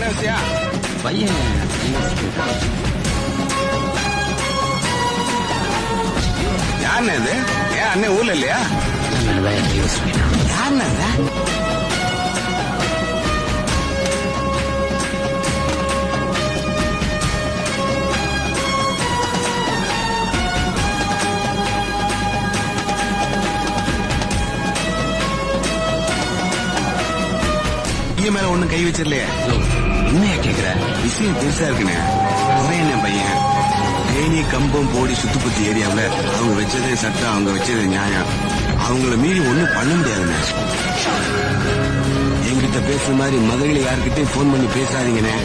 என்ன விஷயம்? பையன் யாருன்னு இது? ஏன் அண்ணன் ஊர்ல இல்லையா? யாருன்னு அது? மேல ஒண்ணும் கை வச்சிடலையே. உண்மையா கேக்குற? விஷயம் பெருசா இருக்குண்ணே. என்ன பையன் தேனி கம்பம் போடி சுத்துப்பத்தி ஏரியாவுல அவங்க வச்சதே சட்டம், அவங்க வச்சதே நியாயம். அவங்கள மீறி ஒண்ணும் பண்ண முடியாதுண்ணே. என்கிட்ட பேசுற மாதிரி மதுரையில யாருக்கிட்டையும் போன் பண்ணி பேசாதீங்கண்ணே.